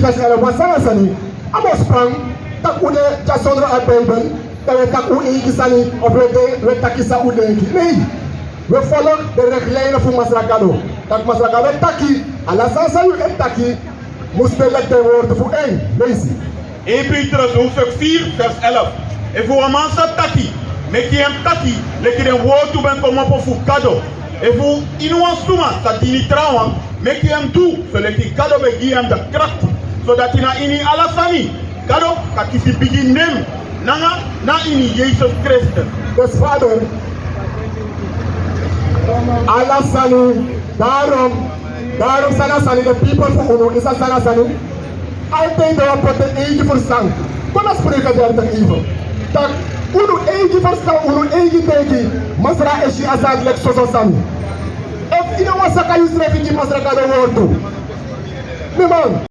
vers 11 masana sani amos sprang tak une jasondra al Bijbel dat we tak une sani of we takisa udenki nee we follow de richtlijnen van Masra kado tak Masra kado taki ala sansa yu en taki moest de woorden voor één lees 1 Petrus hoofdstuk 4 vers 11 e voor een man sa taki meki hem taki leki den woord ben komen op voor kado e voor inuan suma sa dini trawan meki hem toe so leki kado be gi hem de kracht zodat hij na ini alasani kado kakisi begin nem nanga na ini Jezus Christus. Dus vader, alasani daarom sana sani the people voor uno is sana sani altijd de rapporten eentje voor sang kon als spreken der te even tak uno eentje voor sang uno eentje teki Masra eshi azad lek soso sani if ina wasaka yusrefi ki Masra kado wordu mi man